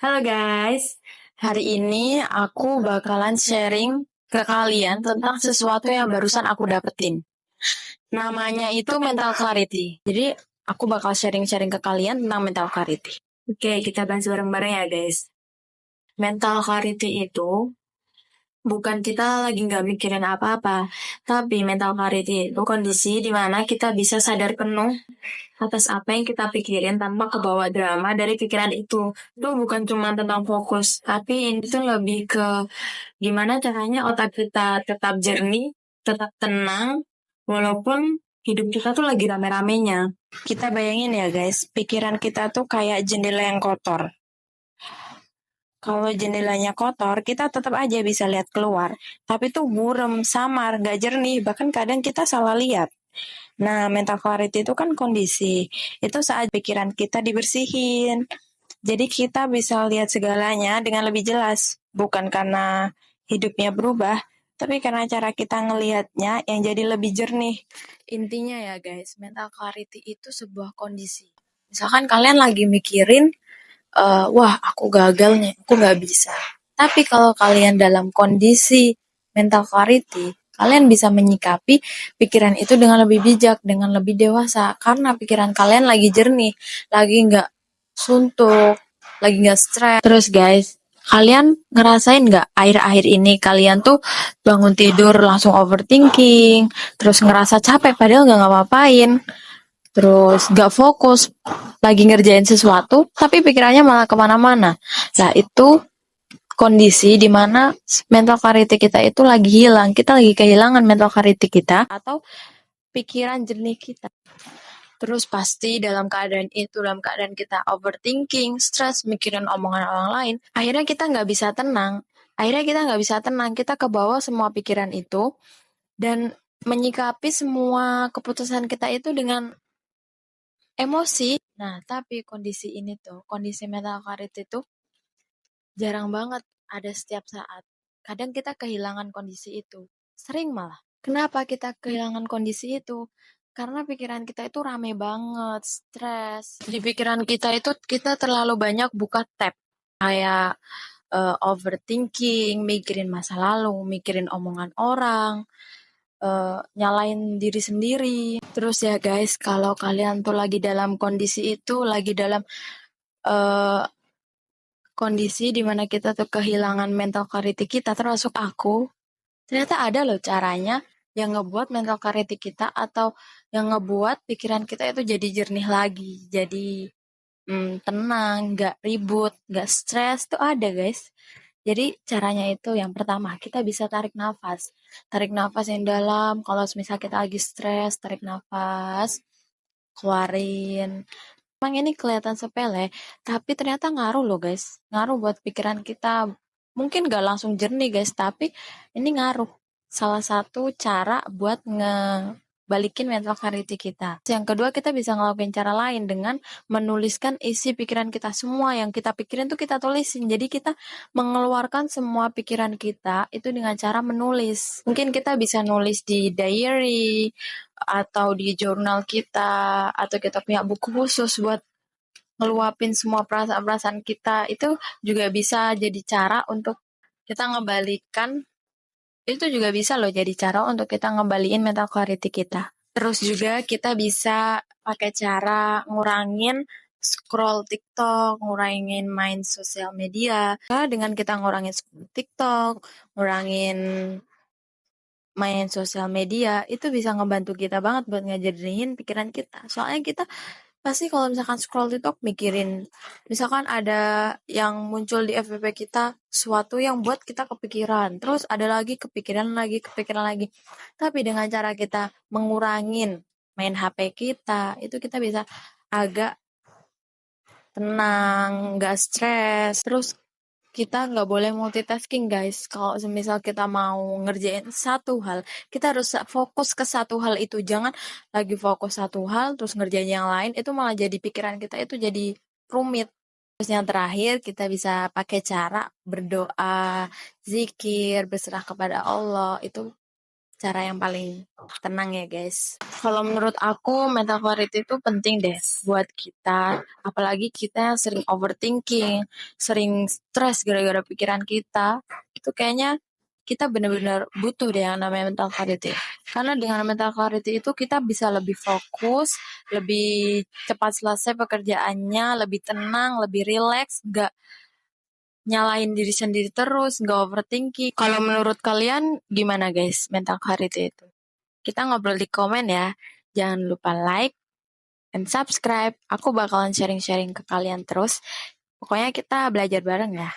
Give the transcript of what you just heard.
Halo guys, hari ini aku bakalan sharing ke kalian tentang sesuatu yang barusan aku dapetin. Namanya itu mental clarity. Jadi aku bakal sharing-sharing ke kalian tentang mental clarity. Oke, kita bahas bareng-bareng ya guys. Mental clarity itu bukan kita lagi nggak mikirin apa-apa, tapi mental clarity itu kondisi di mana kita bisa sadar penuh atas apa yang kita pikirin tanpa kebawa drama dari pikiran itu. Itu bukan cuma tentang fokus, tapi ini tuh lebih ke gimana caranya otak kita tetap jernih, tetap tenang, walaupun hidup kita tuh lagi rame-ramenya. Kita bayangin ya guys, pikiran kita tuh kayak jendela yang kotor. Kalau jendelanya kotor, kita tetap aja bisa lihat keluar. Tapi tuh burem, samar, gak jernih, bahkan kadang kita salah lihat. Nah, mental clarity itu kan kondisi. Itu saat pikiran kita dibersihin. Jadi kita bisa lihat segalanya dengan lebih jelas. Bukan karena hidupnya berubah, tapi karena cara kita ngelihatnya yang jadi lebih jernih. Intinya ya guys, mental clarity itu sebuah kondisi. Misalkan kalian lagi mikirin, wah aku gagal nih, aku nggak bisa. Tapi kalau kalian dalam kondisi mental clarity, kalian bisa menyikapi pikiran itu dengan lebih bijak, dengan lebih dewasa. Karena pikiran kalian lagi jernih, lagi nggak suntuk, lagi nggak stres. Terus guys, kalian ngerasain nggak akhir-akhir ini kalian tuh bangun tidur langsung overthinking, terus ngerasa capek padahal nggak ngapa-ngapain, terus nggak fokus, lagi ngerjain sesuatu, tapi pikirannya malah kemana-mana. Nah, itu kondisi dimana mental clarity kita itu lagi hilang. Kita lagi kehilangan mental clarity kita atau pikiran jernih kita. Terus pasti dalam keadaan kita overthinking, stres, mikirin omongan orang lain, akhirnya kita nggak bisa tenang. Kita kebawa semua pikiran itu dan menyikapi semua keputusan kita itu dengan emosi. Nah, tapi kondisi mental clarity itu jarang banget ada setiap saat. Kadang kita kehilangan kondisi itu. Sering malah. Kenapa kita kehilangan kondisi itu? Karena pikiran kita itu rame banget, stres. Di pikiran kita itu kita terlalu banyak buka tab. Kayak overthinking, mikirin masa lalu, mikirin omongan orang, nyalain diri sendiri. Terus ya guys, kalau kalian tuh lagi dalam kondisi itu, lagi dalam eh, kondisi dimana kita tuh kehilangan mental clarity kita, termasuk aku, ternyata ada loh caranya yang ngebuat mental clarity kita atau yang ngebuat pikiran kita itu jadi jernih lagi, jadi tenang, nggak ribut, nggak stres, tuh ada guys. Jadi caranya itu yang pertama, kita bisa tarik nafas. Tarik nafas yang dalam, kalau misal kita lagi stres, tarik nafas, keluarin. Emang ini kelihatan sepele, tapi ternyata ngaruh loh guys. Ngaruh buat pikiran kita. Mungkin gak langsung jernih guys, tapi ini ngaruh. Salah satu cara buat ngebalikin mental clarity kita. Yang kedua, kita bisa ngelakuin cara lain dengan menuliskan isi pikiran kita. Semua yang kita pikirin tuh kita tulisin. Jadi kita mengeluarkan semua pikiran kita itu dengan cara menulis. Mungkin kita bisa nulis di diary, atau di jurnal kita, atau kita punya buku khusus buat ngeluapin semua perasaan-perasaan kita. Itu juga bisa jadi cara untuk kita ngebalikan, itu juga bisa loh jadi cara untuk kita ngembaliin mental clarity kita. Terus juga kita bisa pakai cara ngurangin scroll TikTok, ngurangin main sosial media. Dengan kita ngurangin scroll TikTok, ngurangin main sosial media, itu bisa ngebantu kita banget buat ngejernihin pikiran kita. Soalnya kita pasti kalau misalkan scroll TikTok mikirin, misalkan ada yang muncul di FYP kita, sesuatu yang buat kita kepikiran, terus ada lagi kepikiran lagi. Tapi dengan cara kita mengurangin main HP kita, itu kita bisa agak tenang, nggak stres. Terus kita nggak boleh multitasking guys. Kalau misal kita mau ngerjain satu hal, kita harus fokus ke satu hal itu. Jangan lagi fokus satu hal terus ngerjain yang lain, itu malah jadi pikiran kita itu jadi rumit. Terus yang terakhir, kita bisa pakai cara berdoa, zikir, berserah kepada Allah. Itu cara yang paling tenang ya guys. Kalau menurut aku mental clarity itu penting deh buat kita, apalagi kita yang sering overthinking, sering stres gara-gara pikiran kita, itu kayaknya kita benar-benar butuh deh yang namanya mental clarity. Karena dengan mental clarity itu kita bisa lebih fokus, lebih cepat selesai pekerjaannya, lebih tenang, lebih rileks, nggak nyalahin diri sendiri terus, nggak overthinking. Kalau menurut kalian gimana guys mental clarity itu? Kita ngobrol di komen ya. Jangan lupa like and subscribe. Aku bakalan sharing-sharing ke kalian terus. Pokoknya kita belajar bareng ya.